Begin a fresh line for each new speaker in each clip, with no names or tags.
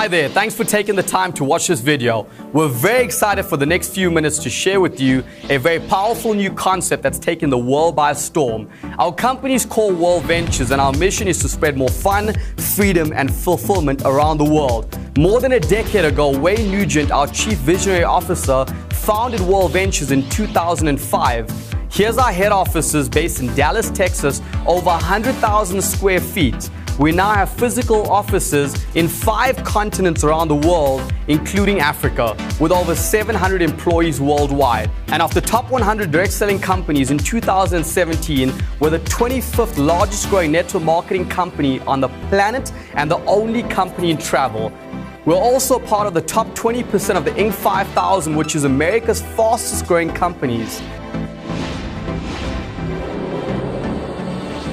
Hi there, thanks for taking the time to watch this video. We're very excited for the next few minutes to share with you a very powerful new concept that's taken the world by storm. Our company is called World Ventures, and our mission is to spread more fun, freedom and fulfillment around the world. More than a decade ago, Wayne Nugent, our Chief Visionary Officer, founded World Ventures in 2005. Here's our head offices based in Dallas, Texas, over 100,000 square feet. We now have physical offices in 5 continents around the world, including Africa, with over 700 employees worldwide. And of the top 100 direct selling companies in 2017, we're the 25th largest growing network marketing company on the planet and the only company in travel. We're also part of the top 20% of the Inc. 5000, which is America's fastest growing companies.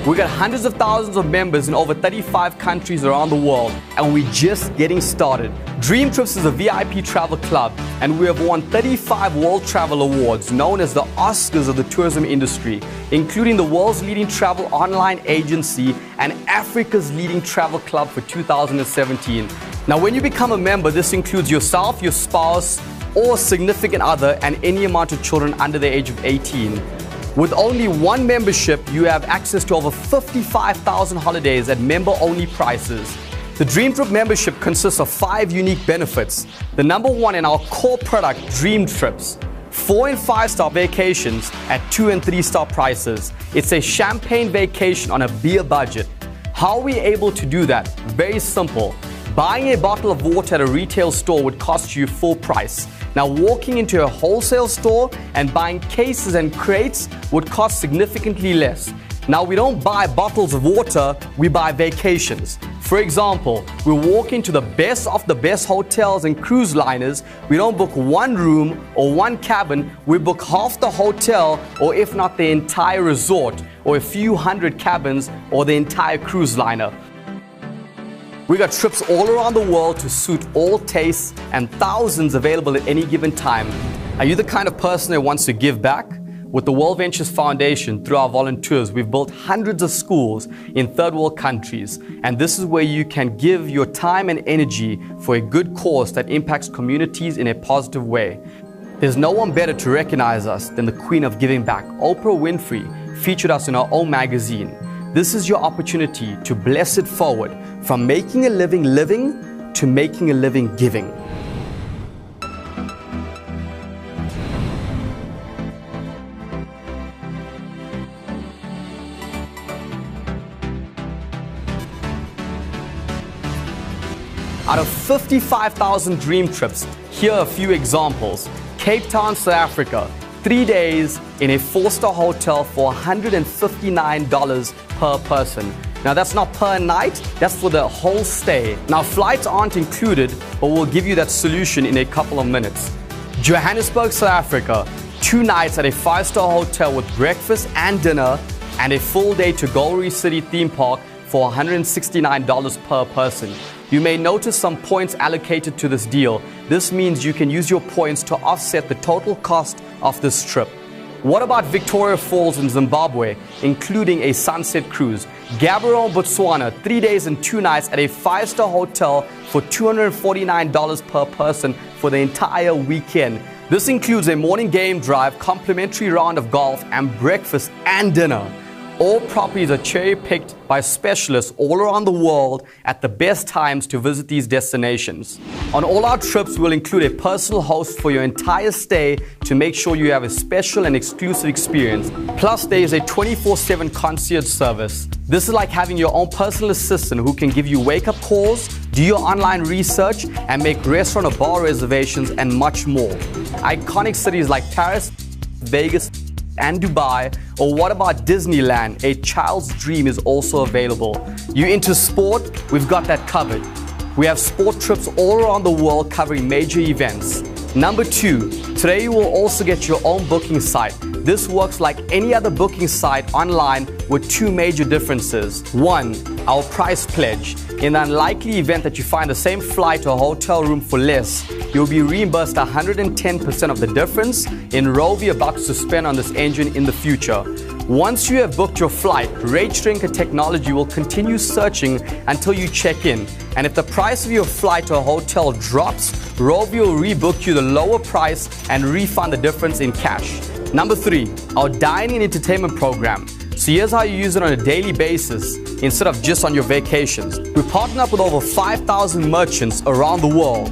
We got hundreds of thousands of members in over 35 countries around the world, and we're just getting started. Dream Trips is a VIP travel club, and we have won 35 World Travel Awards, known as the Oscars of the tourism industry, including the world's leading travel online agency and Africa's leading travel club for 2017. Now, when you become a member, this includes yourself, your spouse, or significant other, and any amount of children under the age of 18. With only one membership, you have access to over 55,000 holidays at member-only prices. The Dream Trip membership consists of 5 unique benefits. The number one in our core product, Dream Trips. 4 and 5-star vacations at 2 and 3-star prices. It's a champagne vacation on a beer budget. How are we able to do that? Very simple. Buying a bottle of water at a retail store would cost you full price. Now, walking into a wholesale store and buying cases and crates would cost significantly less. Now, we don't buy bottles of water, we buy vacations. For example, we walk into the best of the best hotels and cruise liners. We don't book one room or one cabin, we book half the hotel, or if not the entire resort, or a few hundred cabins, or the entire cruise liner. We got trips all around the world to suit all tastes and thousands available at any given time. Are you the kind of person that wants to give back? With the World Ventures Foundation, through our volunteers, we've built hundreds of schools in third world countries. And this is where you can give your time and energy for a good cause that impacts communities in a positive way. There's no one better to recognize us than the Queen of Giving Back. Oprah Winfrey featured us in her own magazine. This is your opportunity to bless it forward, from making a living living to making a living giving. Out of 55,000 dream trips, here are a few examples. Cape Town, South Africa, 3 days in a 4-star hotel for $159 per person. Now, that's not per night, that's for the whole stay. Now, flights aren't included, but we'll give you that solution in a couple of minutes. Johannesburg, South Africa, 2 nights at a 5-star hotel with breakfast and dinner, and a full day to Gold City theme park for $169 per person. You may notice some points allocated to this deal. This means you can use your points to offset the total cost of this trip. What about Victoria Falls in Zimbabwe, including a sunset cruise? Gaborone, Botswana, 3 days and 2 nights at a 5-star hotel for $249 per person for the entire weekend. This includes a morning game drive, complimentary round of golf, and breakfast and dinner. All properties are cherry-picked by specialists all around the world at the best times to visit these destinations. On all our trips, we'll include a personal host for your entire stay to make sure you have a special and exclusive experience. Plus, there is a 24/7 concierge service. This is like having your own personal assistant who can give you wake-up calls, do your online research, and make restaurant or bar reservations, and much more. Iconic cities like Paris, Vegas, and Dubai, or what about Disneyland? A child's dream is also available. You into sport? We've got that covered. We have sport trips all around the world covering major events. Number 2, today you will also get your own booking site. This works like any other booking site online with 2 major differences. 1, our price pledge. In the unlikely event that you find the same flight or hotel room for less, you'll be reimbursed 110% of the difference in Rovia bucks to spend on this engine in the future. Once you have booked your flight, RateStrinker technology will continue searching until you check in. And if the price of your flight or hotel drops, Rovia will rebook you the lower price and refund the difference in cash. Number 3, our dining and entertainment program. So here's how you use it on a daily basis instead of just on your vacations. We partner up with over 5,000 merchants around the world.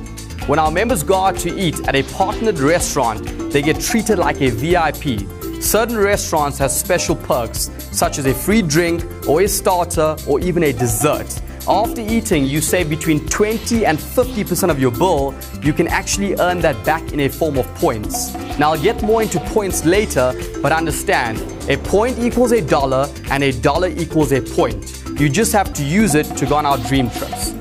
When our members go out to eat at a partnered restaurant, they get treated like a VIP. Certain restaurants have special perks, such as a free drink or a starter or even a dessert. After eating, you save between 20 and 50% of your bill. You can actually earn that back in a form of points. Now, I'll get more into points later, but understand, a point equals a dollar and a dollar equals a point. You just have to use it to go on our dream trips.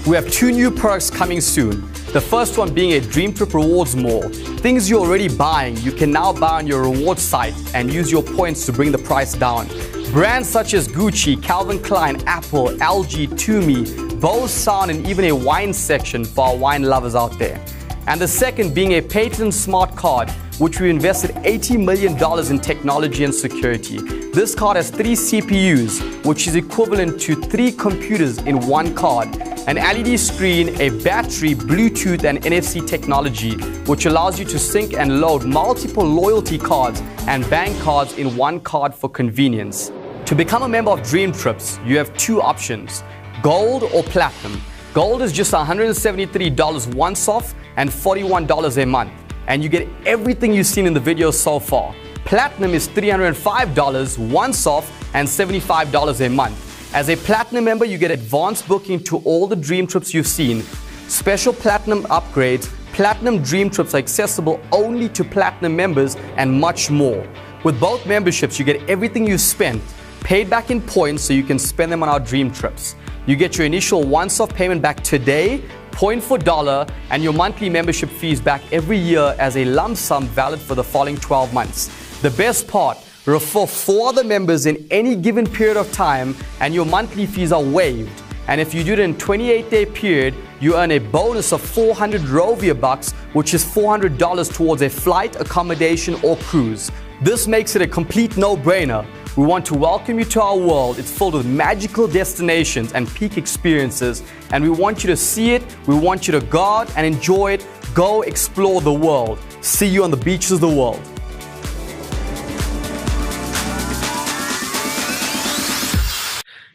We have 2 new products coming soon. The first one being a Dream Trip Rewards Mall. Things you're already buying, you can now buy on your rewards site and use your points to bring the price down. Brands such as Gucci, Calvin Klein, Apple, LG, Tumi, Bose Sound, and even a wine section for our wine lovers out there. And the second being a patent smart card, which we invested $80 million in technology and security. This card has 3 CPUs, which is equivalent to 3 computers in one card. An LED screen, a battery, Bluetooth, and NFC technology, which allows you to sync and load multiple loyalty cards and bank cards in one card for convenience. To become a member of Dream Trips, you have 2 options, Gold or Platinum. Gold is just $173 once off and $41 a month, and you get everything you've seen in the video so far. Platinum is $305 once off and $75 a month. As a Platinum member, you get advanced booking to all the Dream Trips you've seen, special Platinum upgrades, Platinum Dream Trips are accessible only to Platinum members, and much more. With both memberships, you get everything you spent paid back in points so you can spend them on our Dream Trips. You get your initial once-off payment back today, point for dollar, and your monthly membership fees back every year as a lump sum valid for the following 12 months. The best part, refer 4 other members in any given period of time and your monthly fees are waived. And if you do it in a 28-day period, you earn a bonus of 400 Rovia bucks, which is $400 towards a flight, accommodation, or cruise. This makes it a complete no-brainer. We want to welcome you to our world. It's filled with magical destinations and peak experiences, and we want you to see it, we want you to go out and enjoy it. Go explore the world. See you on the beaches of the world.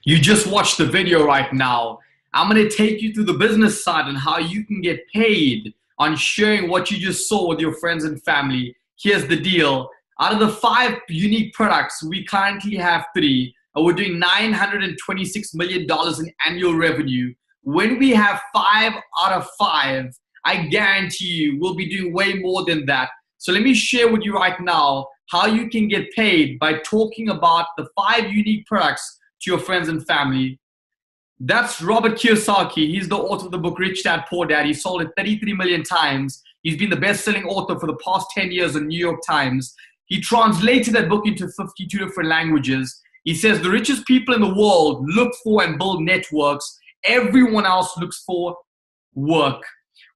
You just watched the video right now. I'm going to take you through the business side and how you can get paid on sharing what you just saw with your friends and family. Here's the deal. Out of the 5 unique products, we currently have 3. And we're doing $926 million in annual revenue. When we have 5 out of 5, I guarantee you we'll be doing way more than that. So let me share with you right now how you can get paid by talking about the 5 unique products to your friends and family. That's Robert Kiyosaki. He's the author of the book Rich Dad Poor Dad. He sold it 33 million times. He's been the best-selling author for the past 10 years in New York Times. He translated that book into 52 different languages. He says the richest people in the world look for and build networks. Everyone else looks for work.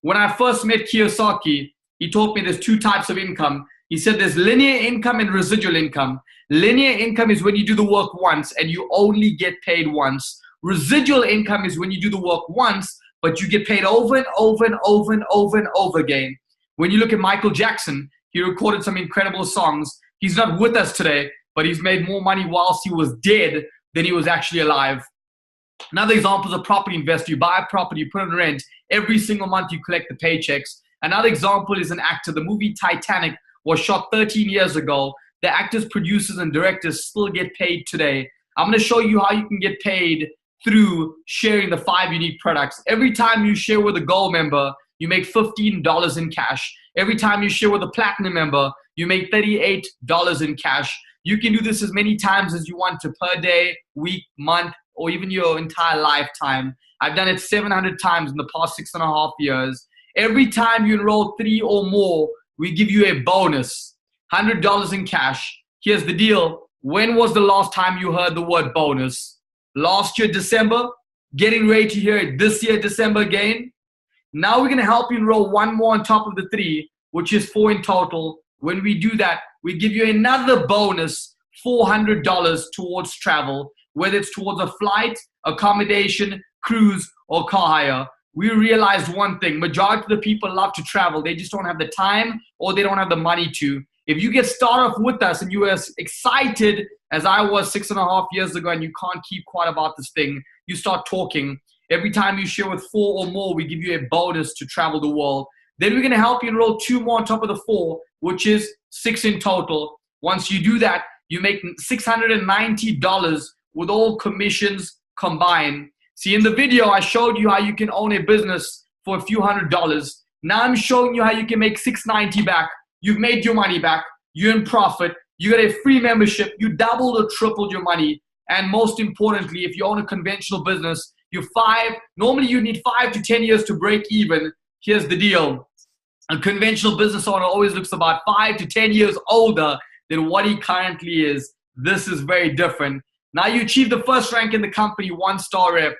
When I first met Kiyosaki, he told me there's 2 types of income. He said there's linear income and residual income. Linear income is when you do the work once and you only get paid once. Residual income is when you do the work once, but you get paid over and over and over and over and over again. When you look at Michael Jackson, he recorded some incredible songs. He's not with us today, but he's made more money whilst he was dead than he was actually alive. Another example is a property investor. You buy a property, you put it on rent. Every single month you collect the paychecks. Another example is an actor. The movie Titanic was shot 13 years ago. The actors, producers, and directors still get paid today. I'm going to show you how you can get paid through sharing the 5 unique products. Every time you share with a Gold member, you make $15 in cash. Every time you share with a Platinum member, you make $38 in cash. You can do this as many times as you want to per day, week, month, or even your entire lifetime. I've done it 700 times in the past 6.5 years. Every time you enroll 3 or more, we give you a bonus, $100 in cash. Here's the deal. When was the last time you heard the word bonus? Last year, December? getting ready to hear it this year, December again. Now we're going to help you enroll one more on top of the 3, which is 4 in total. When we do that, we give you another bonus, $400 towards travel, whether it's towards a flight, accommodation, cruise, or car hire. We realized one thing: majority of the people love to travel. They just don't have the time, or they don't have the money to. If you get started off with us and you are as excited as I was 6.5 years ago, and you can't keep quiet about this thing, you start talking. Every time you share with 4 or more, we give you a bonus to travel the world. Then we're going to help you enroll 2 more on top of the 4, which is 6 in total. Once you do that, you make $690 with all commissions combined. See, in the video, I showed you how you can own a business for a few $100s. Now I'm showing you how you can make $690 back. You've made your money back. You're in profit. You got a free membership. You doubled or tripled your money. And most importantly, if you own a conventional business, normally you need 5 to 10 years to break even. Here's the deal. A conventional business owner always looks about 5 to 10 years older than what he currently is. This is very different. Now you achieve the first rank in the company, 1-star rep.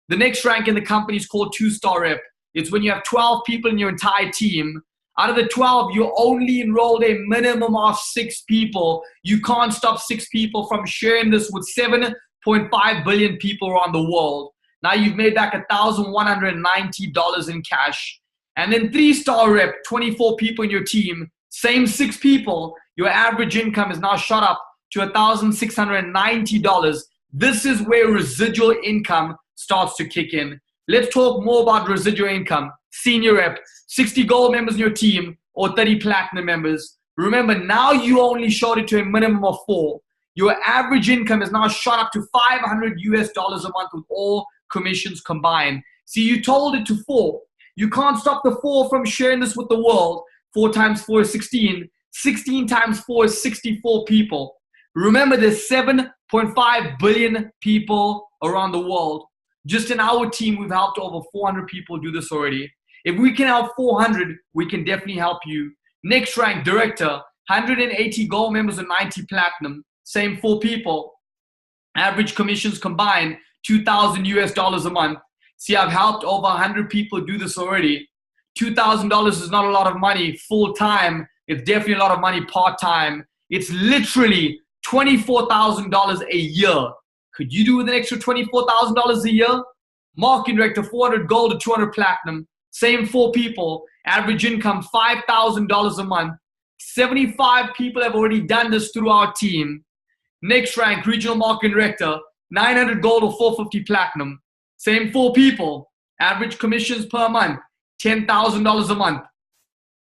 The next rank in the company is called 2-star rep. It's when you have 12 people in your entire team. Out of the 12, you only enrolled a minimum of 6 people. You can't stop 6 people from sharing this with 7.5 billion people around the world. Now you've made back $1,190 in cash. And then 3-star rep, 24 people in your team, same 6 people. Your average income is now shot up to $1,690. This is where residual income starts to kick in. Let's talk more about residual income. Senior rep, 60 gold members in your team or 30 platinum members. Remember, now you only showed it to a minimum of 4. Your average income is now shot up to $500 a month with all commissions combined. See, you told it to 4. You can't stop the 4 from sharing this with the world. 4 times 4 is 16. 16 times 4 is 64 people. Remember, there's 7.5 billion people around the world. Just in our team, we've helped over 400 people do this already. If we can help 400, we can definitely help you. Next rank, director, 180 gold members and 90 platinum. Same 4 people. Average commissions combined, $2,000 a month. See, I've helped over 100 people do this already. $2,000 is not a lot of money full time. It's definitely a lot of money part time. It's literally $24,000 a year. Could you do with an extra $24,000 a year? Marketing director, 400 gold to 200 platinum. Same 4 people. Average income, $5,000 a month. 75 people have already done this through our team. Next rank, regional marketing director, 900 gold or 450 platinum. Same 4 people. Average commissions per month, $10,000 a month.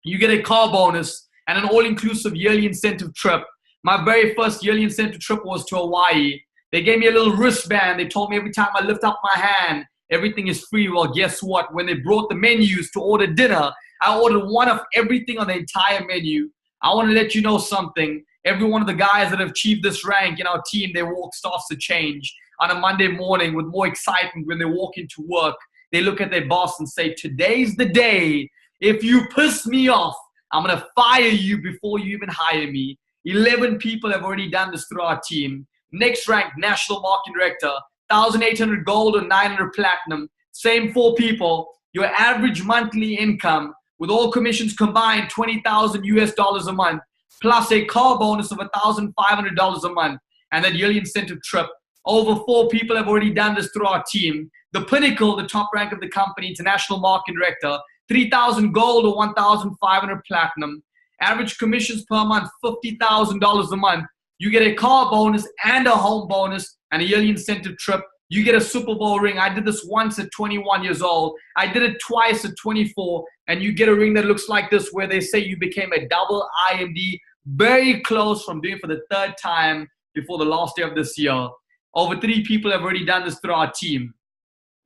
You get a car bonus and an all-inclusive yearly incentive trip. My very first yearly incentive trip was to Hawaii. They gave me a little wristband. They told me every time I lift up my hand, everything is free. Well, guess what? When they brought the menus to order dinner, I ordered one of everything on the entire menu. I want to let you know something. Every one of the guys that have achieved this rank in our team, their walk starts to change. On a Monday morning with more excitement when they walk into work, they look at their boss and say, today's the day. If you piss me off, I'm going to fire you before you even hire me. 11 people have already done this through our team. Next rank, national marketing director, 1,800 gold or 900 platinum. Same 4 people. Your average monthly income with all commissions combined, $20,000 a month, plus a car bonus of $1,500 a month, and that yearly incentive trip. Over 4 people have already done this through our team. The pinnacle, the top rank of the company, international marketing director, 3,000 gold or 1,500 platinum. Average commissions per month, $50,000 a month. You get a car bonus and a home bonus and a yearly incentive trip. You get a Super Bowl ring. I did this once at 21 years old. I did it twice at 24. And you get a ring that looks like this where they say you became a double IMD. Very close from doing it for the 3rd time before the last day of this year. Over 3 people have already done this through our team.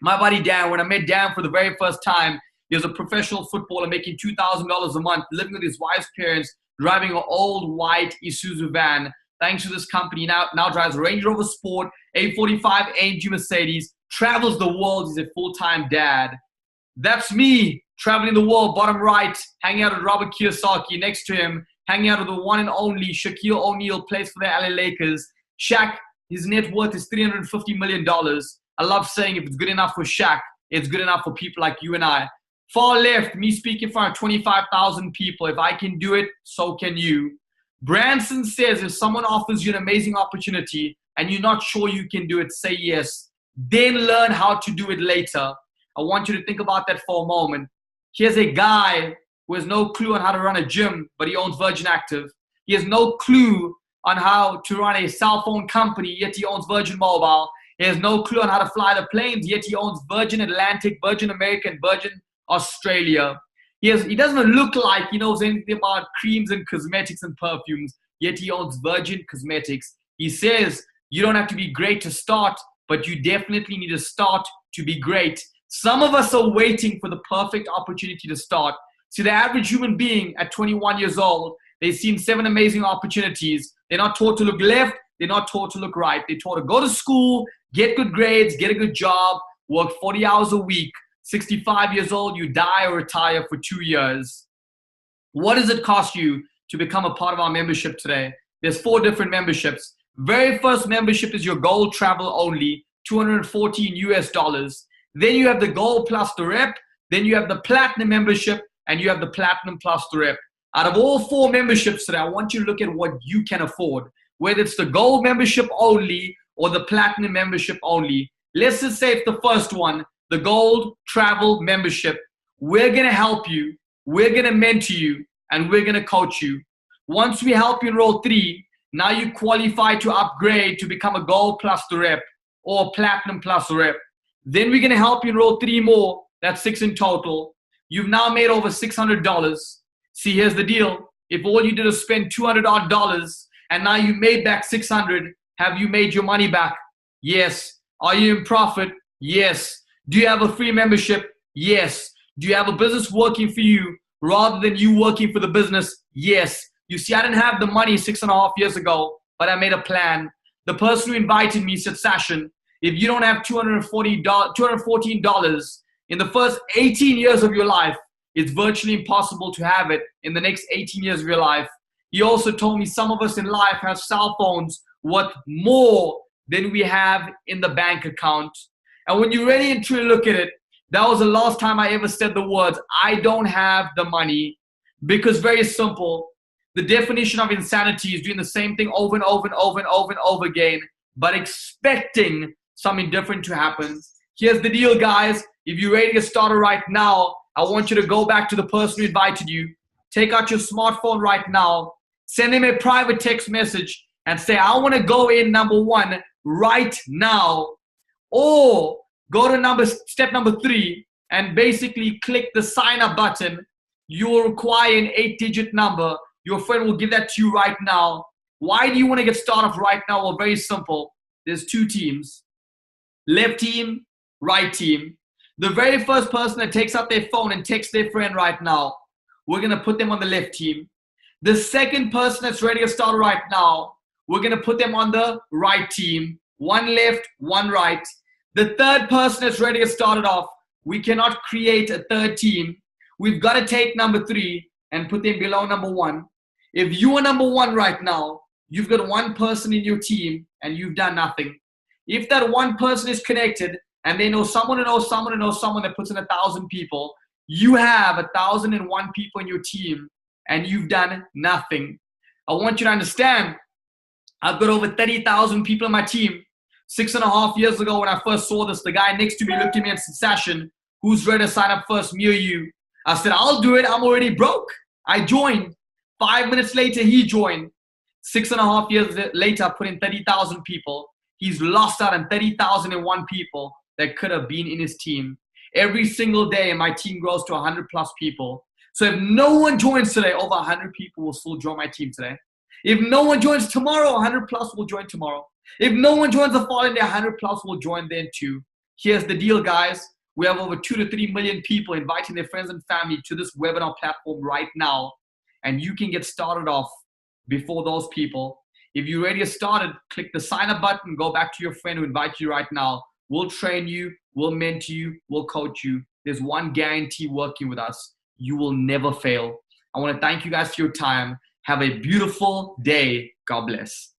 My buddy Dan, when I met Dan for the very first time, he was a professional footballer making $2,000 a month, living with his wife's parents, driving an old white Isuzu van. Thanks to this company, now drives Range Rover Sport, A45 AMG Mercedes, travels the world. He's a full-time dad. That's me, traveling the world, bottom right, hanging out with Robert Kiyosaki. Next to him, hanging out with the one and only Shaquille O'Neal, plays for the LA Lakers. Shaq, his net worth is $350 million.
I love saying if it's good enough for Shaq, it's good enough for people like you and I. Far left, me speaking in front of 25,000 people. If I can do it, so can you. Branson says if someone offers you an amazing opportunity and you're not sure you can do it, say yes. Then learn how to do it later. I want you to think about that for a moment. Here's a guy who has no clue on how to run a gym, but he owns Virgin Active. He has no clue on how to run a cell phone company, yet he owns Virgin Mobile. He has no clue on how to fly the planes, yet he owns Virgin Atlantic, Virgin American, Virgin Australia. He doesn't look like he knows anything about creams and cosmetics and perfumes, yet he owns Virgin Cosmetics. He says you don't have to be great to start, but you definitely need to start to be great. Some of us are waiting for the perfect opportunity to start. See, the average human being at 21 years old, they've seen 7 amazing opportunities. They're not taught to look left. They're not taught to look right. They're taught to go to school, get good grades, get a good job, work 40 hours a week. 65 years old, you die or retire for 2 years. What does it cost you to become a part of our membership today? There's 4 different memberships. Very first membership is your gold travel only, $214 US. Then you have the gold plus the rep. Then you have the platinum membership, and you have the platinum plus the rep. Out of all 4 memberships today, I want you to look at what you can afford, whether it's the gold membership only or the platinum membership only. Let's just say it's the first one, the gold travel membership. We're going to help you. We're going to mentor you, and we're going to coach you. Once we help you enroll 3, now you qualify to upgrade to become a gold plus the rep or platinum plus the rep. Then we're going to help you enroll 3 more. That's 6 in total. You've now made over $600. See, here's the deal. If all you did is spend $200 odd and now you made back 600, have you made your money back? Yes. Are you in profit? Yes. Do you have a free membership? Yes. Do you have a business working for you rather than you working for the business? Yes. You see, I didn't have the money 6.5 years ago, but I made a plan. The person who invited me said, Sashin, if you don't have $214 in the first 18 years of your life, it's virtually impossible to have it in the next 18 years of your life. He also told me some of us in life have cell phones worth more than we have in the bank account. And when you really and truly look at it, that was the last time I ever said the words, I don't have the money. Because very simple, the definition of insanity is doing the same thing over and over and over and over and over again, but expecting something different to happen. Here's the deal, guys. If you're ready to get started right now, I want you to go back to the person who invited you. Take out your smartphone right now. Send him a private text message and say, I want to go in number 1 right now. Or go to step number 3 and basically click the sign up button. You will require an 8-digit number. Your friend will give that to you right now. Why do you want to get started right now? Well, very simple. There's 2 teams. Left team, right team. The very first person that takes out their phone and texts their friend right now, we're going to put them on the left team. The second person that's ready to start right now, we're going to put them on the right team. 1 left, 1 right. The third person that's ready to start it off, we cannot create a third team. We've got to take number 3 and put them below number 1. If you are number 1 right now, you've got 1 person in your team and you've done nothing. If that 1 person is connected and they know someone who knows someone who knows someone that puts in 1,000 people, you have 1,001 people in your team and you've done nothing. I want you to understand, I've got over 30,000 people in my team. 6.5 years ago when I first saw this, the guy next to me looked at me and said, Sashin, who's ready to sign up first, me or you? I said, I'll do it. I'm already broke. I joined. 5 minutes later, he joined. 6.5 years later, I put in 30,000 people. He's lost out on 30,001 people that could have been in his team. Every single day, my team grows to 100 plus people. So if no one joins today, over 100 people will still join my team today. If no one joins tomorrow, 100 plus will join tomorrow. If no one joins the following day, 100 plus will join then too. Here's the deal, guys. We have over 2 to 3 million people inviting their friends and family to this webinar platform right now. And you can get started off before those people. If you're ready to get started, click the sign up button, go back to your friend who invited you right now. We'll train you, we'll mentor you, we'll coach you. There's one guarantee working with us. You will never fail. I want to thank you guys for your time. Have a beautiful day. God bless.